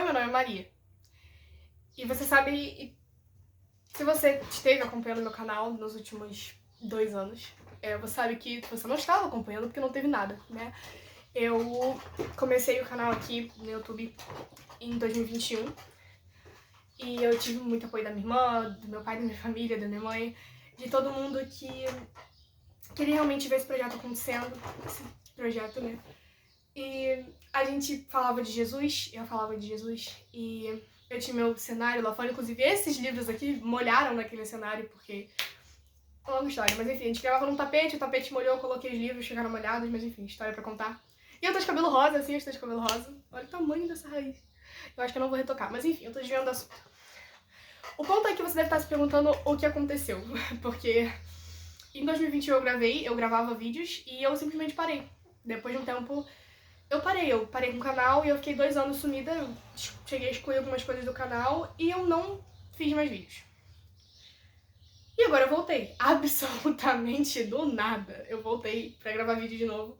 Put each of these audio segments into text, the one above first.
meu nome é Maria. E você sabe, se você esteve acompanhando meu canal nos últimos 2 anos, você sabe que você não estava acompanhando porque não teve nada, né? Eu comecei o canal aqui no YouTube em 2021 e eu tive muito apoio da minha irmã, do meu pai, da minha família, da minha mãe, de todo mundo que queria realmente ver esse projeto acontecendo, esse projeto, né? E a gente falava de Jesus, eu falava de Jesus, e eu tinha meu cenário lá fora, inclusive esses livros aqui molharam naquele cenário, porque é uma longa história, mas enfim, a gente gravava num tapete, o tapete molhou, eu coloquei os livros, ficaram molhados, mas enfim, história pra contar. E eu tô de cabelo rosa, assim, eu estou de cabelo rosa. Olha o tamanho dessa raiz. Eu acho que eu não vou retocar, mas enfim, eu tô desviando do assunto. O ponto é que você deve estar se perguntando o que aconteceu, porque em 2021 eu gravava vídeos e eu simplesmente parei. Depois de um tempo, eu parei com o canal e eu fiquei 2 anos sumida, eu cheguei a excluir algumas coisas do canal e eu não fiz mais vídeos. E agora eu voltei, absolutamente do nada, eu voltei pra gravar vídeo de novo.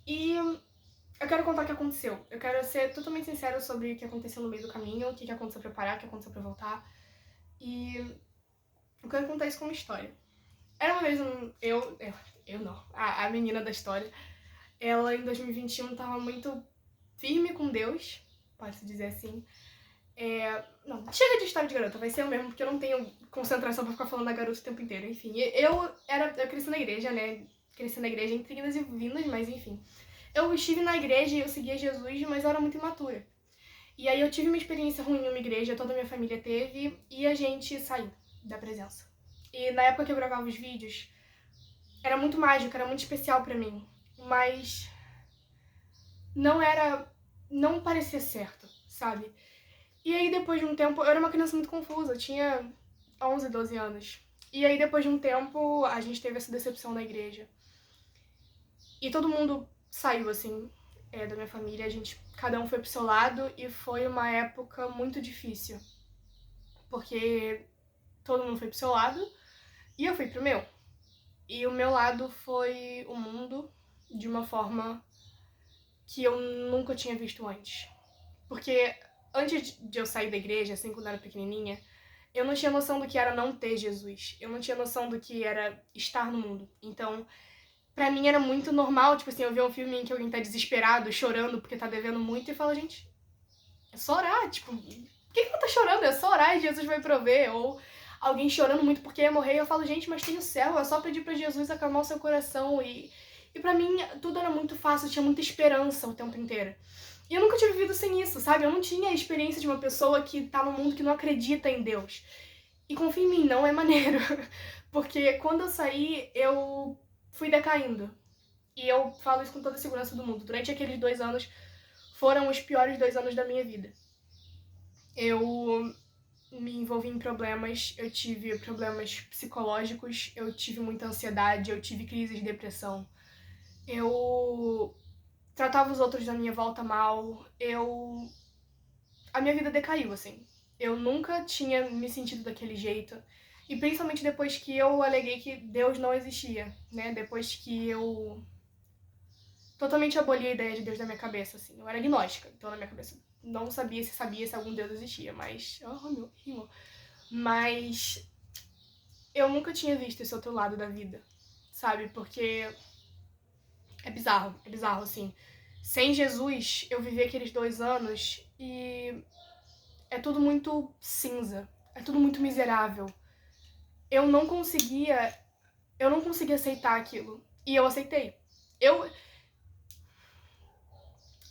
E eu quero contar o que aconteceu, eu quero ser totalmente sincera sobre o que aconteceu no meio do caminho, o que aconteceu pra parar, o que aconteceu pra voltar. E eu quero contar isso como história. Era uma vez a menina da história, ela em 2021 tava muito firme com Deus, pode-se dizer assim. Não, chega de história de garota, vai ser o mesmo, porque eu não tenho concentração pra ficar falando da garota o tempo inteiro. Enfim, eu cresci na igreja, né? Cresci na igreja entre idas e vindas, mas enfim. Eu estive na igreja e eu seguia Jesus, mas eu era muito imatura. E aí eu tive uma experiência ruim em uma igreja, toda a minha família teve, e a gente saiu da presença. E na época que eu gravava os vídeos, era muito mágico, era muito especial pra mim. Mas não parecia certo, sabe? E aí depois de um tempo, eu era uma criança muito confusa, eu tinha 11, 12 anos. E aí depois de um tempo, a gente teve essa decepção na igreja. E todo mundo saiu, assim, da minha família, cada um foi pro seu lado e foi uma época muito difícil. Porque todo mundo foi pro seu lado e eu fui pro meu. E o meu lado foi o mundo de uma forma que eu nunca tinha visto antes. Porque antes de eu sair da igreja, assim, quando eu era pequenininha, eu não tinha noção do que era não ter Jesus. Eu não tinha noção do que era estar no mundo. Então, pra mim era muito normal, tipo assim, eu ver um filme em que alguém tá desesperado, chorando porque tá devendo muito e fala, gente, é só orar, tipo, por que eu tô chorando? É só orar e Jesus vai prover. Ou alguém chorando muito porque ia morrer e eu falo, gente, mas tem o céu, é só pedir pra Jesus acalmar o seu coração. E pra mim tudo era muito fácil, eu tinha muita esperança o tempo inteiro. E eu nunca tinha vivido sem isso, sabe? Eu não tinha a experiência de uma pessoa que tá no mundo que não acredita em Deus. E confia em mim, não é maneiro. Porque quando eu saí, eu fui decaindo. E eu falo isso com toda a segurança do mundo. Durante aqueles 2 anos, foram os piores 2 anos da minha vida. Eu me envolvi em problemas, eu tive problemas psicológicos, eu tive muita ansiedade, eu tive crise de depressão. Eu tratava os outros da minha volta mal, a minha vida decaiu, assim. Eu nunca tinha me sentido daquele jeito. E principalmente depois que eu aleguei que Deus não existia, né? Depois que eu totalmente aboli a ideia de Deus da minha cabeça, assim. Eu era agnóstica, então na minha cabeça não sabia se algum Deus existia, mas... Oh, meu rimou. Mas eu nunca tinha visto esse outro lado da vida, sabe? Porque é bizarro, assim. Sem Jesus, eu vivi aqueles 2 anos e é tudo muito cinza, é tudo muito miserável. Eu não conseguia aceitar aquilo. E eu aceitei.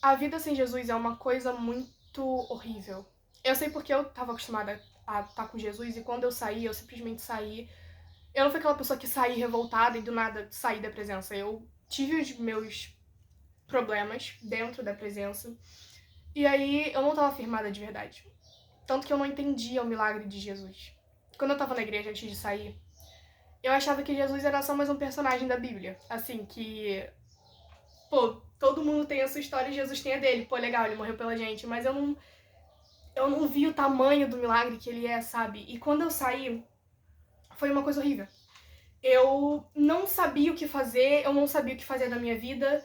A vida sem Jesus é uma coisa muito horrível. Eu sei porque eu tava acostumada a estar com Jesus e quando eu saí, eu simplesmente saí. Eu não fui aquela pessoa que saí revoltada e do nada saí da presença. Eu tive os meus problemas dentro da presença. E aí eu não tava firmada de verdade. Tanto que eu não entendia o milagre de Jesus. Quando eu tava na igreja antes de sair, eu achava que Jesus era só mais um personagem da Bíblia. Assim, que... Pô, todo mundo tem a sua história e Jesus tem a dele. Pô, legal, ele morreu pela gente. Mas eu não vi o tamanho do milagre que ele é, sabe? E quando eu saí, foi uma coisa horrível. Eu não sabia o que fazer, eu não sabia o que fazer da minha vida.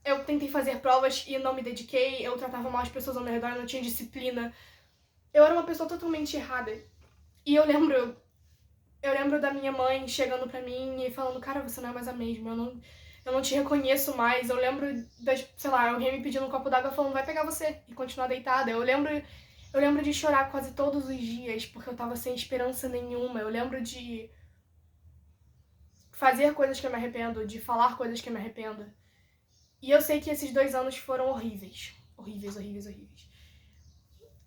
Eu tentei fazer provas e não me dediquei, eu tratava mal as pessoas ao meu redor, eu não tinha disciplina. Eu era uma pessoa totalmente errada. E eu lembro da minha mãe chegando pra mim e falando, cara, você não é mais a mesma, eu não te reconheço mais. Eu lembro sei lá, alguém me pedindo um copo d'água falando, vai pegar você, e continuar deitada. Eu lembro de chorar quase todos os dias, porque eu tava sem esperança nenhuma. Eu lembro de fazer coisas que eu me arrependo, de falar coisas que eu me arrependo. E eu sei que esses 2 anos foram horríveis. Horríveis, horríveis, horríveis.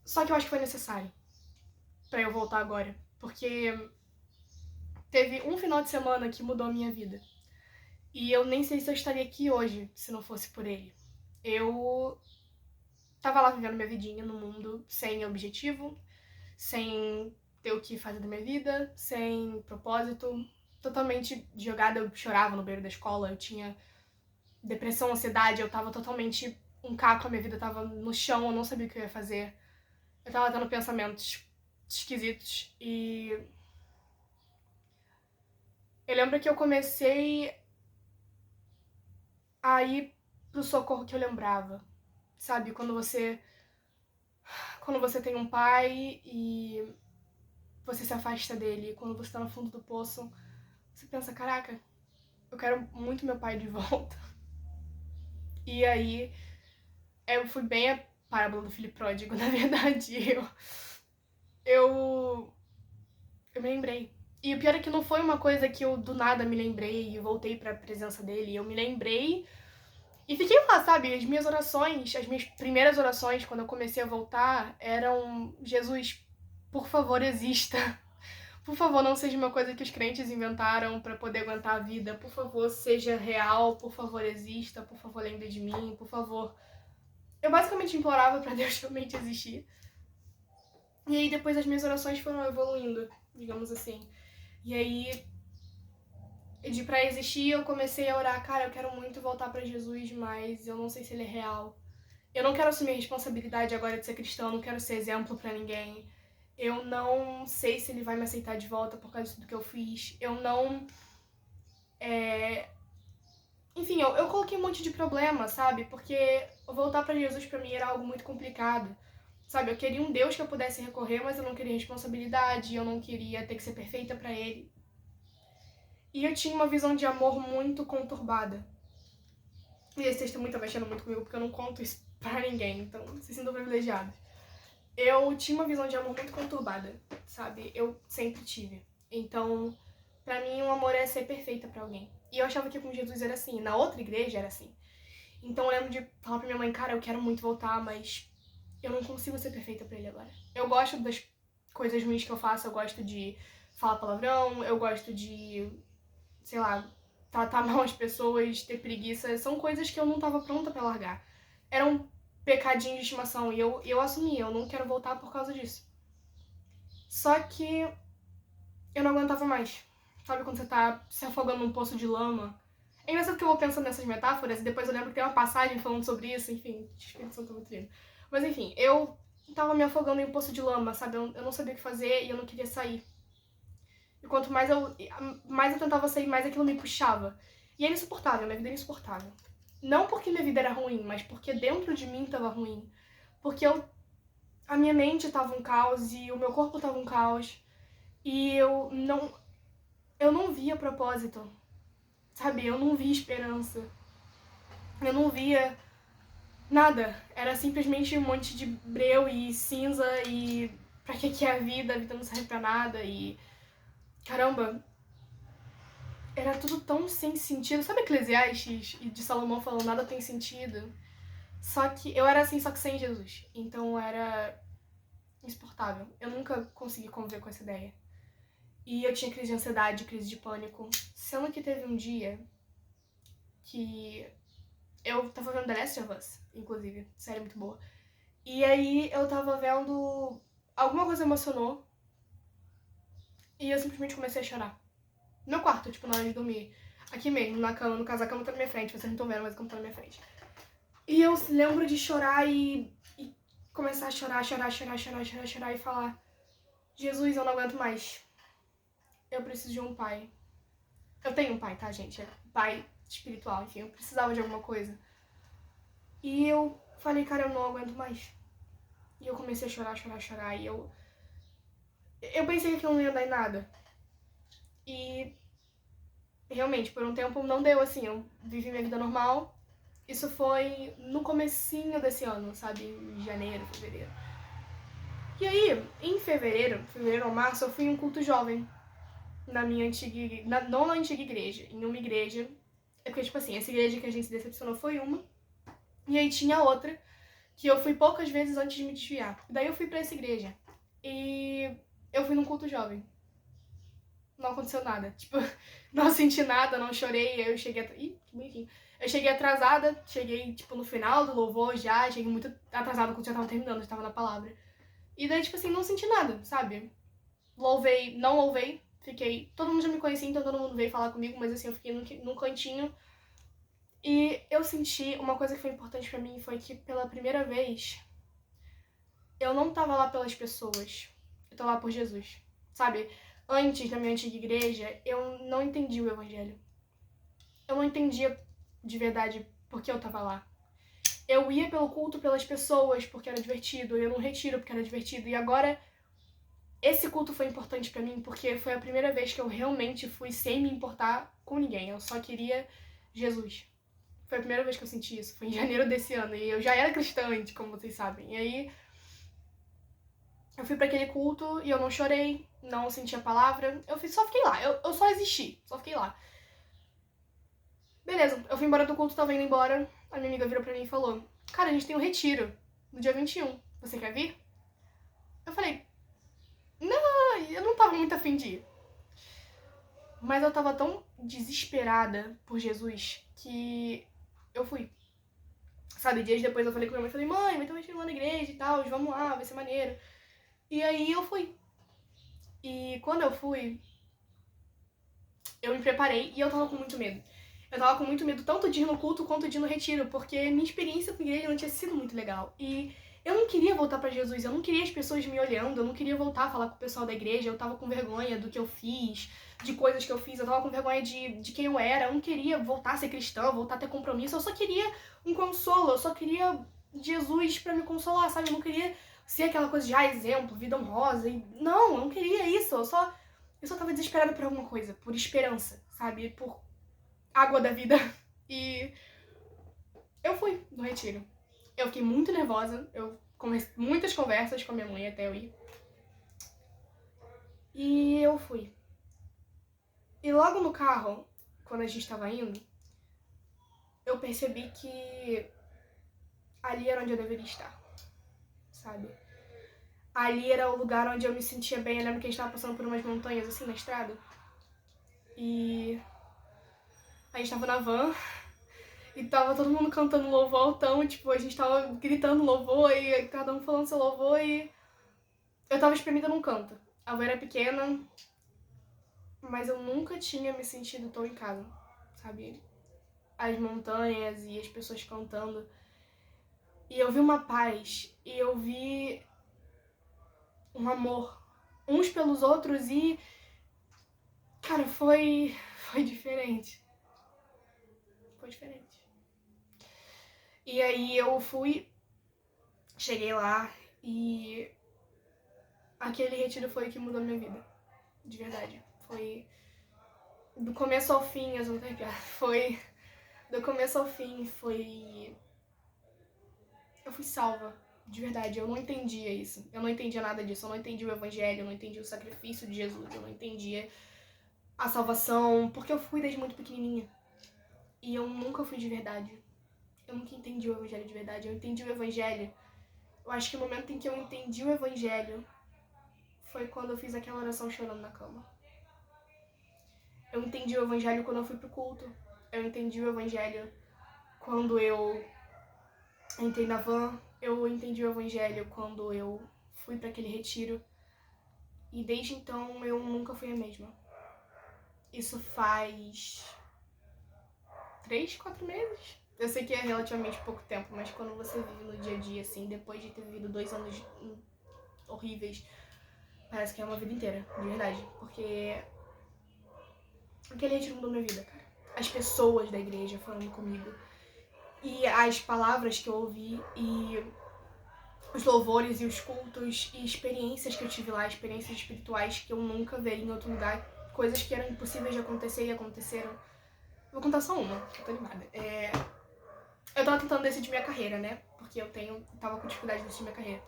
Só que eu acho que foi necessário pra eu voltar agora. Porque teve um final de semana que mudou a minha vida. E eu nem sei se eu estaria aqui hoje se não fosse por ele. Eu tava lá vivendo minha vidinha no mundo, sem objetivo, sem ter o que fazer da minha vida, sem propósito, totalmente jogada. Eu chorava no beiro da escola, eu tinha depressão, ansiedade, eu tava totalmente um caco, a minha vida tava no chão, eu não sabia o que eu ia fazer. Eu tava tendo pensamentos esquisitos e eu lembro que eu comecei a ir pro socorro que eu lembrava. Sabe, quando você tem um pai e você se afasta dele, quando você tá no fundo do poço, você pensa, caraca, eu quero muito meu pai de volta. E aí, eu fui bem a parábola do filho pródigo, na verdade. Eu me lembrei. E o pior é que não foi uma coisa que eu do nada me lembrei e voltei pra presença dele. Eu me lembrei e fiquei lá, sabe? As minhas orações, as minhas primeiras orações, quando eu comecei a voltar, eram: Jesus, por favor, exista. Por favor, não seja uma coisa que os crentes inventaram pra poder aguentar a vida. Por favor, seja real. Por favor, exista. Por favor, lembre de mim. Por favor. Eu basicamente implorava pra Deus realmente existir. E aí depois as minhas orações foram evoluindo, digamos assim. E aí, de pra existir, eu comecei a orar, cara, eu quero muito voltar pra Jesus, mas eu não sei se ele é real. Eu não quero assumir a responsabilidade agora de ser cristã, eu não quero ser exemplo pra ninguém. Eu não sei se ele vai me aceitar de volta por causa do que eu fiz. Eu não... Enfim, eu coloquei um monte de problema, sabe? Porque voltar pra Jesus pra mim era algo muito complicado. Sabe, eu queria um Deus que eu pudesse recorrer, mas eu não queria responsabilidade, eu não queria ter que ser perfeita pra ele. E eu tinha uma visão de amor muito conturbada. E esse testemunho tá mexendo muito comigo, porque eu não conto isso pra ninguém, então se sintam privilegiados. Eu tinha uma visão de amor muito conturbada, sabe? Eu sempre tive. Então, pra mim, um amor é ser perfeita pra alguém. E eu achava que com Jesus era assim, na outra igreja era assim. Então eu lembro de falar pra minha mãe, cara, eu quero muito voltar, mas eu não consigo ser perfeita pra ele agora. Eu gosto das coisas ruins que eu faço, eu gosto de falar palavrão, eu gosto de, sei lá, tratar mal as pessoas, ter preguiça. São coisas que eu não tava pronta pra largar. Eram pecadinhos de estimação e eu assumi, eu não quero voltar por causa disso. Só que eu não aguentava mais. Sabe quando você tá se afogando num poço de lama? É engraçado que eu vou pensando nessas metáforas e depois eu lembro que tem uma passagem falando sobre isso, enfim, o Espírito Santo é muito lindo. Mas enfim, eu tava me afogando em um poço de lama, sabe? Eu não sabia o que fazer e eu não queria sair. E quanto mais eu tentava sair, mais aquilo me puxava. E era insuportável, minha vida era insuportável. Não porque minha vida era ruim, mas porque dentro de mim tava ruim. Porque a minha mente tava um caos e o meu corpo tava um caos. E eu não via propósito, sabe? Eu não via esperança. Eu não via nada. Era simplesmente um monte de breu e cinza e pra que é a vida? A vida não serve pra nada e... Caramba, era tudo tão sem sentido. Sabe Eclesiastes e de Salomão falando nada tem sentido? Só que eu era assim, só que sem Jesus. Então era insuportável. Eu nunca consegui conviver com essa ideia. E eu tinha crise de ansiedade, crise de pânico. Sendo que teve um dia que eu tava vendo The Last of Us, inclusive, série muito boa. E aí eu tava vendo... Alguma coisa emocionou. E eu simplesmente comecei a chorar. No meu quarto, tipo, na hora de dormir. Aqui mesmo, na cama, no caso, a cama tá na minha frente. Vocês não estão vendo, mas a cama tá na minha frente. E eu lembro de chorar e começar a chorar e falar: Jesus, eu não aguento mais. Eu preciso de um pai. Eu tenho um pai, tá, gente? É pai espiritual, enfim. Eu precisava de alguma coisa. E eu falei, cara, eu não aguento mais. E eu comecei a chorar. E eu pensei que aquilo não ia dar em nada. E realmente, por um tempo não deu assim. Eu vivi minha vida normal. Isso foi no comecinho desse ano, sabe? Em janeiro, fevereiro. E aí, em fevereiro ou março, eu fui em um culto jovem. Na minha antiga... não na antiga igreja, em uma igreja. É porque, tipo assim, essa igreja que a gente se decepcionou foi uma. E aí tinha outra, que eu fui poucas vezes antes de me desviar. Daí eu fui pra essa igreja. E eu fui num culto jovem. Não aconteceu nada. Tipo, não senti nada, não chorei. Eu cheguei... Ih, que bonitinho. Eu cheguei atrasada, cheguei, tipo, no final do louvor já. Cheguei muito atrasada quando já tava terminando, já tava na palavra. E daí, tipo assim, não senti nada, sabe? Louvei, não louvei. Fiquei... Todo mundo já me conhecia, então todo mundo veio falar comigo. Mas assim, eu fiquei num cantinho. E eu senti uma coisa que foi importante pra mim. Foi que pela primeira vez... eu não tava lá pelas pessoas. Eu tava lá por Jesus, sabe? Antes, na minha antiga igreja, eu não entendia o evangelho. Eu não entendia de verdade por que eu tava lá. Eu ia pelo culto pelas pessoas porque era divertido, eu ia num retiro porque era divertido. E agora, esse culto foi importante pra mim porque foi a primeira vez que eu realmente fui sem me importar com ninguém. Eu só queria Jesus. Foi a primeira vez que eu senti isso. Foi em janeiro desse ano. E eu já era cristã antes, como vocês sabem. E aí, eu fui pra aquele culto e eu não chorei, não senti a palavra. Só fiquei lá. Eu só existi. Só fiquei lá. Beleza, eu fui embora do culto, tava indo embora. A minha amiga virou pra mim e falou: cara, a gente tem um retiro no dia 21. Você quer vir? Eu falei: não, eu não tava muito afim de ir. Mas eu tava tão desesperada por Jesus que eu fui. Sabe, dias depois eu falei com minha mãe, falei: mãe, vai ter um retiro lá na igreja e tal, vamos lá, vai ser maneiro. E aí eu fui. E quando eu fui, eu me preparei e eu tava com muito medo. Eu tava com muito medo tanto de ir no culto quanto de ir no retiro, porque minha experiência com a igreja não tinha sido muito legal. E eu não queria voltar pra Jesus, eu não queria as pessoas me olhando, eu não queria voltar a falar com o pessoal da igreja, eu tava com vergonha do que eu fiz, de coisas que eu fiz, eu tava com vergonha de quem eu era, eu não queria voltar a ser cristã, voltar a ter compromisso, eu só queria um consolo, eu só queria Jesus pra me consolar, sabe? Eu não queria ser aquela coisa de, exemplo, vida honrosa, e não, eu não queria isso, eu só tava desesperada por alguma coisa, por esperança, sabe? Por água da vida. E eu fui no retiro. Eu fiquei muito nervosa, eu comecei muitas conversas com a minha mãe até eu ir. E eu fui. E logo no carro, quando a gente tava indo, eu percebi que ali era onde eu deveria estar, sabe? Ali era o lugar onde eu me sentia bem. Eu lembro que a gente tava passando por umas montanhas assim na estrada. E a gente tava na van e tava todo mundo cantando louvor altão, tipo, a gente tava gritando louvor e cada um falando seu louvor e eu tava espremida num canto. A van era pequena, mas eu nunca tinha me sentido tão em casa, sabe? As montanhas e as pessoas cantando. E eu vi uma paz, e eu vi um amor uns pelos outros e, cara, foi diferente. Foi diferente. E aí eu fui, cheguei lá e aquele retiro foi o que mudou minha vida. De verdade. Foi do começo ao fim, eu não foi do começo ao fim, foi... eu fui salva, de verdade. Eu não entendia isso, eu não entendia nada disso, eu não entendia o evangelho, eu não entendia o sacrifício de Jesus, eu não entendia a salvação, porque eu fui desde muito pequenininha. E eu nunca fui de verdade. Eu nunca entendi o evangelho de verdade. Eu entendi o evangelho. Eu acho que o momento em que eu entendi o evangelho foi quando eu fiz aquela oração chorando na cama. Eu entendi o evangelho quando eu fui pro culto. Eu entendi o evangelho quando eu entrei na van. Eu entendi o evangelho quando eu fui para aquele retiro. E desde então eu nunca fui a mesma. Isso faz 3, 4 meses. Eu sei que é relativamente pouco tempo, mas quando você vive no dia a dia, assim, depois de ter vivido 2 anos horríveis, parece que é uma vida inteira, de verdade. Porque aquele retiro mudou minha vida, cara. As pessoas da igreja falando comigo. e as palavras que eu ouvi, e os louvores e os cultos e experiências que eu tive lá, experiências espirituais que eu nunca veria em outro lugar, coisas que eram impossíveis de acontecer e aconteceram. Vou contar só uma, que eu tô animada. Eu tava tentando decidir minha carreira, né? Porque eu tava com dificuldade de decidir minha carreira.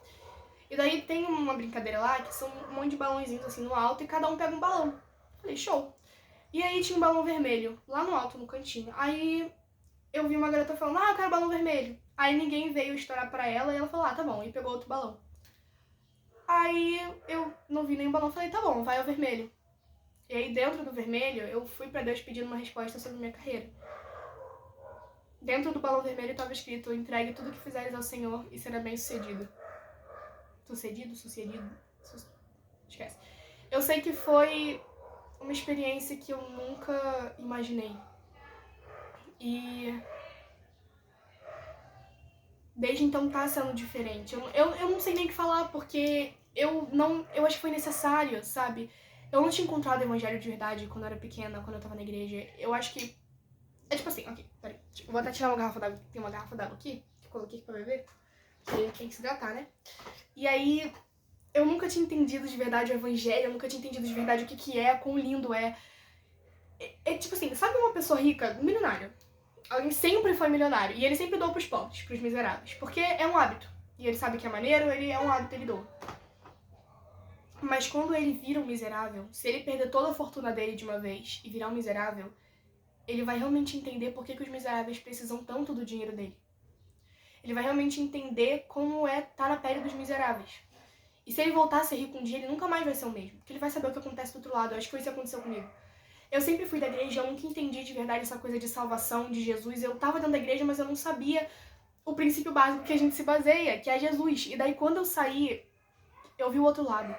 E daí tem uma brincadeira lá que são um monte de balãozinhos assim no alto e cada um pega um balão. Falei, show. E aí tinha um balão vermelho lá no alto, no cantinho. Aí eu vi uma garota falando, eu quero balão vermelho. Aí ninguém veio estourar pra ela e ela falou, tá bom. E pegou outro balão. Aí eu não vi nenhum balão, falei, tá bom, vai ao vermelho. E aí dentro do vermelho eu fui pra Deus pedindo uma resposta sobre minha carreira. Dentro do balão vermelho estava escrito, entregue tudo que fizeres ao Senhor e será bem sucedido. Sucedido? Esquece. Eu sei que foi uma experiência que eu nunca imaginei. E desde então tá sendo diferente. Eu não sei nem o que falar, porque eu acho que foi necessário, sabe? Eu não tinha encontrado o evangelho de verdade quando eu era pequena, quando eu tava na igreja. Eu acho que... É tipo assim, ok, peraí. Vou até tirar uma garrafa d'água. Tem uma garrafa d'água aqui, que eu coloquei aqui pra beber. Porque tem que se hidratar, né? E aí, eu nunca tinha entendido de verdade o evangelho, eu nunca tinha entendido de verdade o que é, quão lindo é. É tipo assim, sabe uma pessoa rica, milionária? Alguém sempre foi milionário, e ele sempre doa pros pobres, pros miseráveis, porque é um hábito. E ele sabe que é maneiro, ele é um hábito, ele doa. Mas quando ele vira um miserável, se ele perder toda a fortuna dele de uma vez e virar um miserável, ele vai realmente entender por que os miseráveis precisam tanto do dinheiro dele. Ele vai realmente entender como é estar na pele dos miseráveis. E se ele voltar a ser rico um dia, ele nunca mais vai ser o mesmo. Porque ele vai saber o que acontece do outro lado. Eu acho que foi isso que aconteceu comigo. Eu sempre fui da igreja, eu nunca entendi de verdade essa coisa de salvação, de Jesus. Eu tava dentro da igreja, mas eu não sabia o princípio básico que a gente se baseia, que é Jesus. E daí quando eu saí, eu vi o outro lado.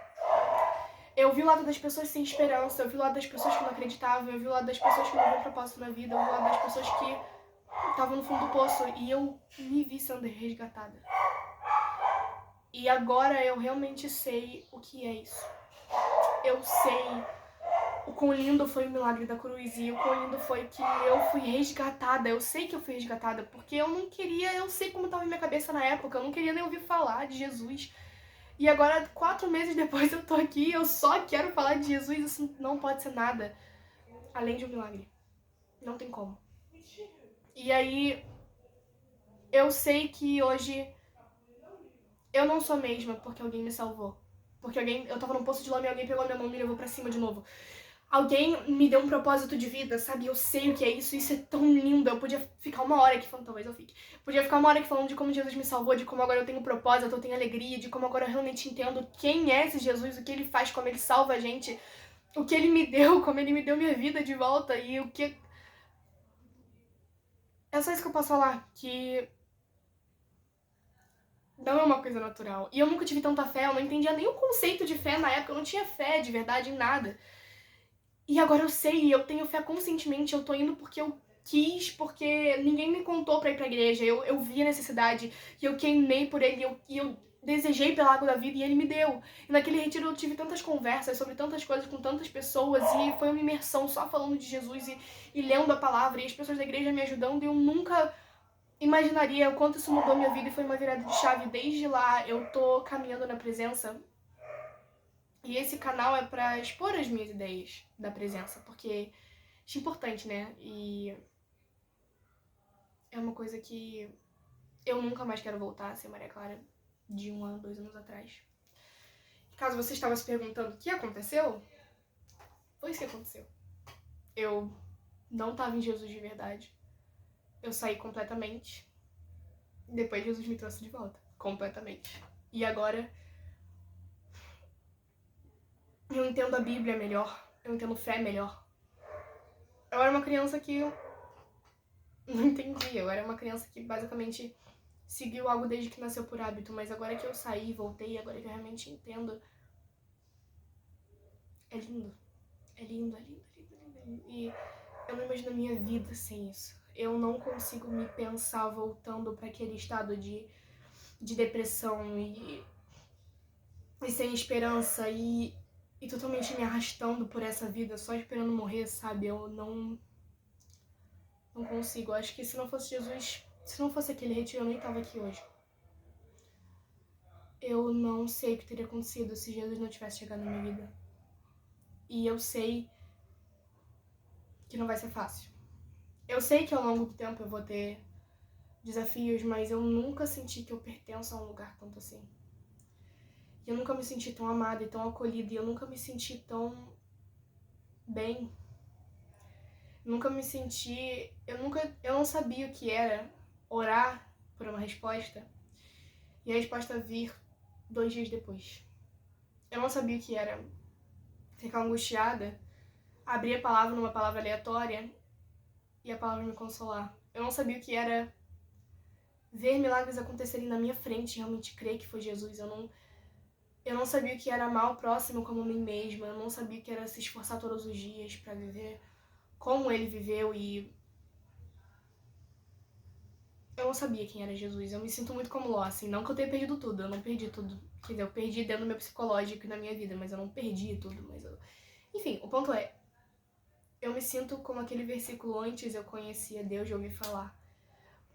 Eu vi o lado das pessoas sem esperança, eu vi o lado das pessoas que não acreditavam, eu vi o lado das pessoas que não viam propósito na vida, eu vi o lado das pessoas que estavam no fundo do poço. E eu me vi sendo resgatada. E agora eu realmente sei o que é isso. Eu sei o quão lindo foi o milagre da cruz e o quão lindo foi que eu fui resgatada. Eu sei que eu fui resgatada porque eu não queria, eu sei como estava em minha cabeça na época, eu não queria nem ouvir falar de Jesus. E agora, 4 meses depois eu tô aqui, eu só quero falar de Jesus. Isso não pode ser nada além de um milagre. Não tem como. E aí, eu sei que hoje eu não sou a mesma porque alguém me salvou. Porque eu tava num poço de lama e alguém pegou a minha mão e me levou pra cima de novo. Alguém me deu um propósito de vida, sabe? Eu sei o que é isso, isso é tão lindo. Eu podia ficar uma hora aqui falando, talvez eu fique. Podia ficar uma hora aqui falando de como Jesus me salvou, de como agora eu tenho propósito, eu tenho alegria, de como agora eu realmente entendo quem é esse Jesus, o que ele faz, como ele salva a gente, o que ele me deu, como ele me deu minha vida de volta e o que... É só isso que eu posso falar, que não é uma coisa natural. E eu nunca tive tanta fé, eu não entendia nem o conceito de fé na época, eu não tinha fé de verdade em nada. E agora eu sei, eu tenho fé conscientemente, eu tô indo porque eu quis, porque ninguém me contou pra ir pra igreja, eu vi a necessidade, e eu queimei por ele, e eu desejei pela água da vida, e ele me deu. E naquele retiro eu tive tantas conversas sobre tantas coisas com tantas pessoas, e foi uma imersão só falando de Jesus e lendo a palavra, e as pessoas da igreja me ajudando, e eu nunca imaginaria o quanto isso mudou minha vida, e foi uma virada de chave. Desde lá eu tô caminhando na presença. E esse canal é pra expor as minhas ideias da presença, porque acho importante, né? E é uma coisa que eu nunca mais quero voltar a ser Maria Clara de 1 ano, 2 anos atrás. Caso você estava se perguntando o que aconteceu, foi isso que aconteceu. Eu não estava em Jesus de verdade. Eu saí completamente. Depois Jesus me trouxe de volta. Completamente. E agora eu entendo a Bíblia melhor. Eu entendo fé melhor. Eu era uma criança que não entendia. Eu era uma criança que basicamente seguiu algo desde que nasceu por hábito. Mas agora que eu saí, voltei, agora que eu realmente entendo, é lindo. É lindo, é lindo, é lindo, é lindo. E eu não imagino a minha vida sem isso. Eu não consigo me pensar voltando para aquele estado de depressão e sem esperança e totalmente me arrastando por essa vida, só esperando morrer, sabe? Eu não consigo. Eu acho que se não fosse Jesus, Se não fosse aquele retiro, eu nem tava aqui hoje. Eu não sei o que teria acontecido se Jesus não tivesse chegado na minha vida. E eu sei que não vai ser fácil. Eu sei que ao longo do tempo eu vou ter desafios, mas eu nunca senti que eu pertenço a um lugar tanto assim. E eu nunca me senti tão amada e tão acolhida, e eu nunca me senti tão bem. Nunca me senti... Eu não sabia o que era orar por uma resposta e a resposta vir 2 dias depois. Eu não sabia o que era ficar angustiada, abrir a palavra numa palavra aleatória e a palavra me consolar. Eu não sabia o que era ver milagres acontecerem na minha frente e realmente crer que foi Jesus. Eu não sabia o que era amar o próximo como a mim mesma. Eu não sabia o que era se esforçar todos os dias pra viver como ele viveu, e eu não sabia quem era Jesus. Eu me sinto muito como Ló, assim, não que eu tenha perdido tudo, eu não perdi tudo. Quer dizer, eu perdi dentro do meu psicológico e na minha vida, mas eu não perdi tudo, Enfim, o ponto é, eu me sinto como aquele versículo: antes eu conhecia Deus de ouvir falar,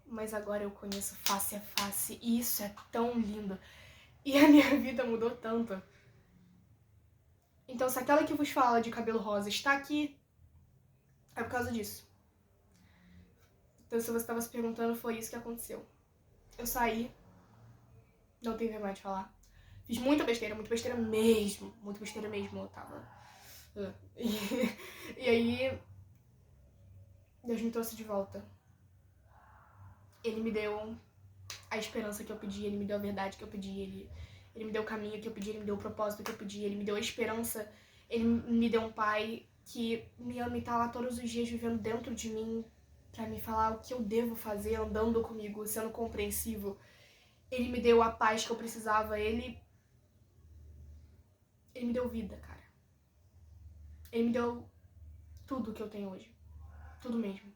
mas agora eu conheço face a face, e isso é tão lindo. E a minha vida mudou tanto. Então, se aquela que vos fala de cabelo rosa está aqui, é por causa disso. Então, se você estava se perguntando, foi isso que aconteceu. Eu saí, não tenho vergonha de falar. Fiz muita besteira mesmo. Muita besteira mesmo, eu tava... E aí, Deus me trouxe de volta. Ele me deu a esperança que eu pedi, ele me deu a verdade que eu pedi, ele me deu o caminho que eu pedi, ele me deu o propósito que eu pedi, ele me deu a esperança, ele me deu um pai que me ama e tá lá todos os dias vivendo dentro de mim pra me falar o que eu devo fazer, andando comigo, sendo compreensivo. Ele me deu a paz que eu precisava, ele me deu vida, cara. Ele me deu tudo que eu tenho hoje. Tudo mesmo.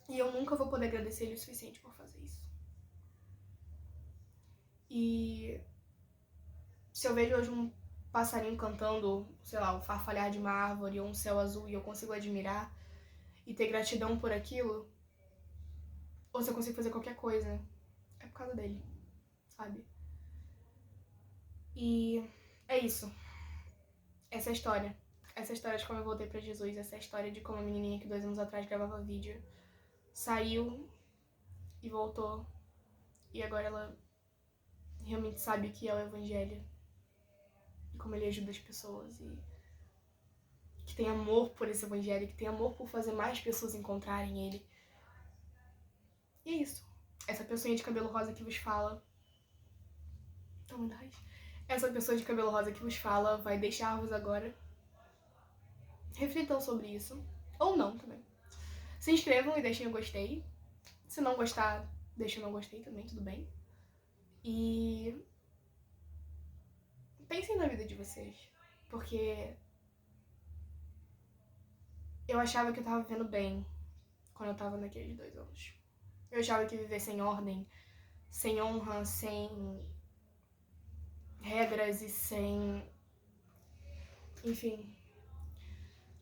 E eu nunca vou poder agradecer ele o suficiente por fazer isso. E se eu vejo hoje um passarinho cantando, sei lá, o farfalhar de uma árvore ou um céu azul, e eu consigo admirar e ter gratidão por aquilo, ou se eu consigo fazer qualquer coisa, é por causa dele, sabe? E é isso. Essa é a história. Essa é a história de como eu voltei pra Jesus. Essa é a história de como a menininha que 2 anos atrás gravava vídeo saiu e voltou. E agora ela realmente sabe o que é o evangelho. E como ele ajuda as pessoas. E que tem amor por esse evangelho. Que tem amor por fazer mais pessoas encontrarem ele. E é isso. Essa pessoinha de cabelo rosa que vos fala... Essa pessoa de cabelo rosa que vos fala vai deixar-vos agora. Reflitam sobre isso. Ou não também. Se inscrevam e deixem o gostei. Se não gostar, deixa o não gostei também, tudo bem. E pensem na vida de vocês. Porque eu achava que eu tava vivendo bem quando eu tava naqueles 2 anos. Eu achava que viver sem ordem, sem honra, sem regras e sem... Enfim,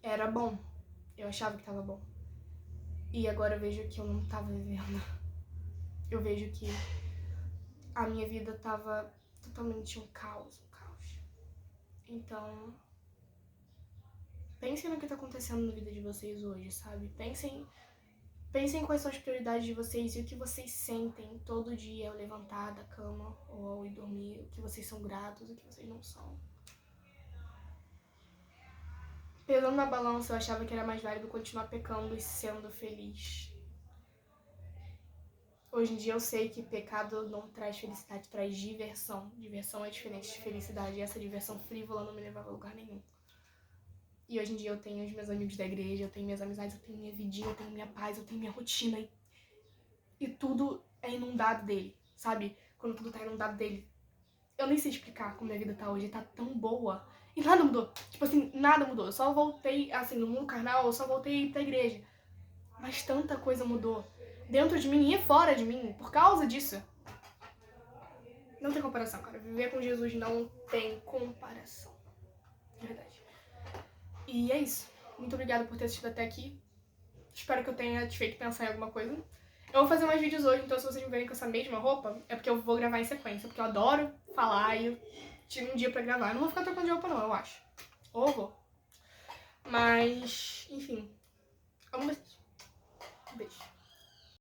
era bom. Eu achava que tava bom. E agora eu vejo que eu não tava vivendo. Eu vejo que a minha vida tava totalmente um caos, Então, pensem no que tá acontecendo na vida de vocês hoje, sabe? Pensem quais são as prioridades de vocês e o que vocês sentem todo dia ao levantar da cama ou ao ir dormir, o que vocês são gratos, o que vocês não são. Pesando na balança, eu achava que era mais válido continuar pecando e sendo feliz. Hoje em dia eu sei que pecado não traz felicidade, traz diversão. Diversão é diferente de felicidade, e essa diversão frívola não me levava a lugar nenhum. E hoje em dia eu tenho os meus amigos da igreja, eu tenho minhas amizades, eu tenho minha vidinha, eu tenho minha paz, eu tenho minha rotina. E tudo é inundado dele, sabe? Quando tudo tá inundado dele. Eu nem sei explicar como minha vida tá hoje, tá tão boa. E nada mudou. Tipo assim, nada mudou. Eu só voltei, assim, no mundo carnal, eu só voltei pra igreja. Mas tanta coisa mudou. Dentro de mim e fora de mim, por causa disso. Não tem comparação, cara. Viver com Jesus não tem comparação. De verdade. E é isso. Muito obrigada por ter assistido até aqui. Espero que eu tenha te feito pensar em alguma coisa. Eu vou fazer mais vídeos hoje, então se vocês me verem com essa mesma roupa, é porque eu vou gravar em sequência, porque eu adoro falar e eu tiro um dia pra gravar. Eu não vou ficar trocando de roupa não, eu acho. Ou vou. Mas,